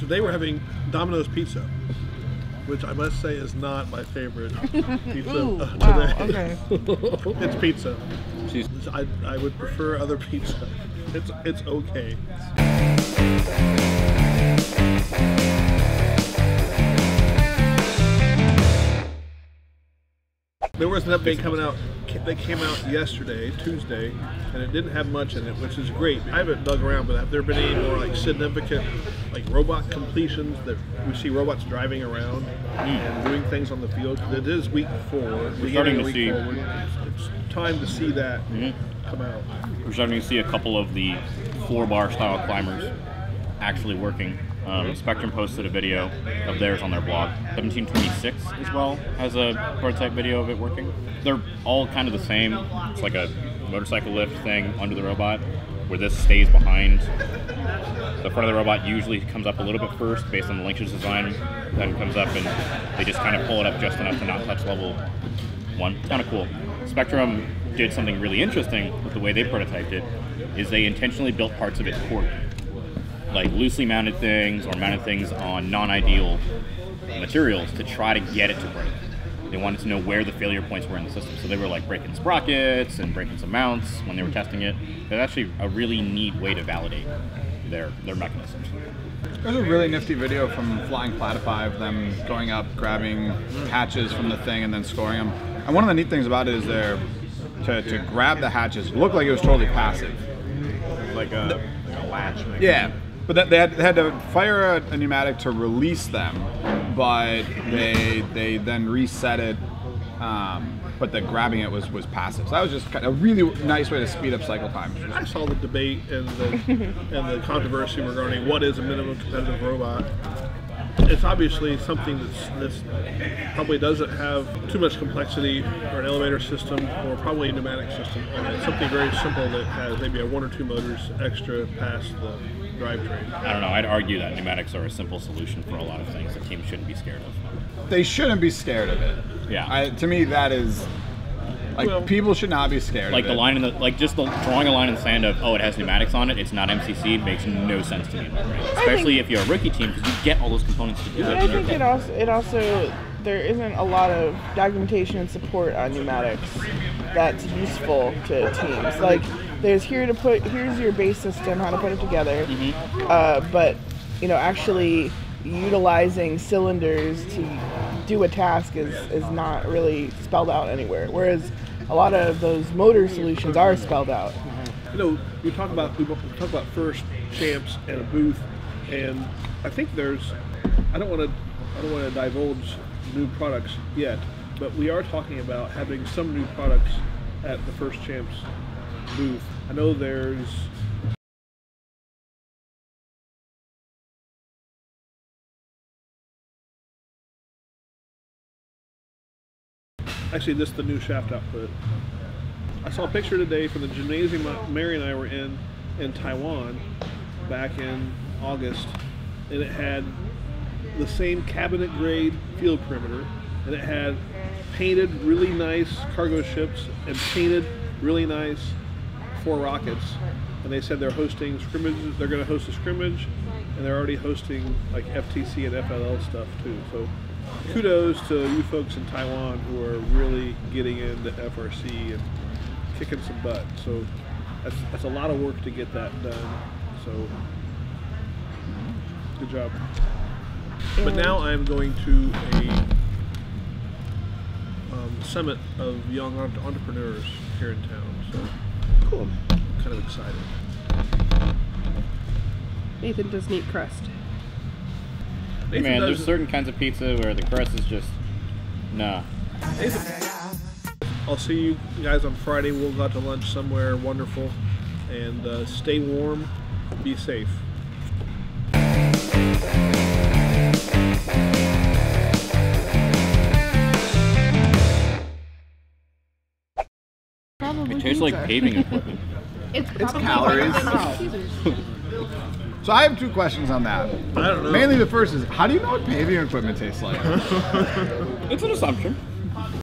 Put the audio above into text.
Today we're having Dominoes pizza, which I must say is not my favorite pizza today. Okay. It's pizza. I would prefer other pizza. It's okay. There was an update coming out that came out yesterday, Tuesday, and it didn't have much in it, which is great. I haven't dug around, but have there been any more like significant like robot completions that we see robots driving around and doing things on the field? It is week 4. We're starting to see. It's time to see that come out. We're starting to see a couple of the floor-bar style climbers actually working. Spectrum posted a video of theirs on their blog. 1726 as well has a prototype video of it working. They're all kind of the same. It's like a motorcycle lift thing under the robot, where this stays behind. The front of the robot usually comes up a little bit first based on the Lynch's design, then comes up and they just kind of pull it up just enough to not touch level 1. It's kind of cool. Spectrum did something really interesting with the way they prototyped it, is they intentionally built parts of it poorly. Like loosely mounted things or mounted things on non-ideal materials to try to get it to break. They wanted to know where the failure points were in the system. So they were like breaking sprockets and breaking some mounts when they were testing it. It's actually a really neat way to validate their mechanisms. There's a really nifty video from Flying Platypi of them going up, grabbing hatches from the thing and then scoring them. And one of the neat things about it is to grab the hatches, it looked like it was totally passive. Like a latch. Maybe. Yeah. But they had to fire a pneumatic to release them, but they then reset it. But the grabbing it was passive. So that was just kind of a really nice way to speed up cycle time. I saw the debate and the controversy regarding what is a minimum competitive robot. It's obviously something that's probably doesn't have too much complexity, or an elevator system, or probably a pneumatic system. It's something very simple that has maybe 1 or 2 motors extra past the drivetrain. I don't know. I'd argue that pneumatics are a simple solution for a lot of things that teams shouldn't be scared of. They shouldn't be scared of it. Yeah. To me, that is like people should not be scared. Like of it. the line in the drawing a line in the sand of it has pneumatics on it. It's not MCC. Makes no sense to me in my brain. Especially if you're a rookie team because you get all those components to do it. I think it also there isn't a lot of documentation and support on pneumatics that's useful to teams. Like here's your base system, how to put it together, but actually utilizing cylinders to do a task is not really spelled out anywhere. Whereas a lot of those motor solutions are spelled out. We talk about first champs and a booth, and I think I don't want to divulge new products yet, but we are talking about having some new products at the first champs booth. I know there's actually this is the new shaft output. I saw a picture today from the gymnasium Mary and I were in Taiwan back in August, and it had the same cabinet grade field perimeter, and it had painted really nice cargo ships and painted really nice 4 rockets. And they said they're hosting scrimmages. They're going to host a scrimmage, and they're already hosting like FTC and FLL stuff too. So kudos to you folks in Taiwan who are really getting into FRC and kicking some butt. So that's a lot of work to get that done. So good job. But now I'm going to a summit of young entrepreneurs here in town. So cool. I'm kind of excited. Nathan does need crust. Hey man, there's certain kinds of pizza where the crust is just nah. I'll see you guys on Friday. We'll go out to lunch somewhere wonderful, and stay warm, be safe. It tastes like paving equipment. It's calories. So I have 2 questions on that. I don't know. Mainly the first is, how do you know what paving equipment tastes like? It's an assumption.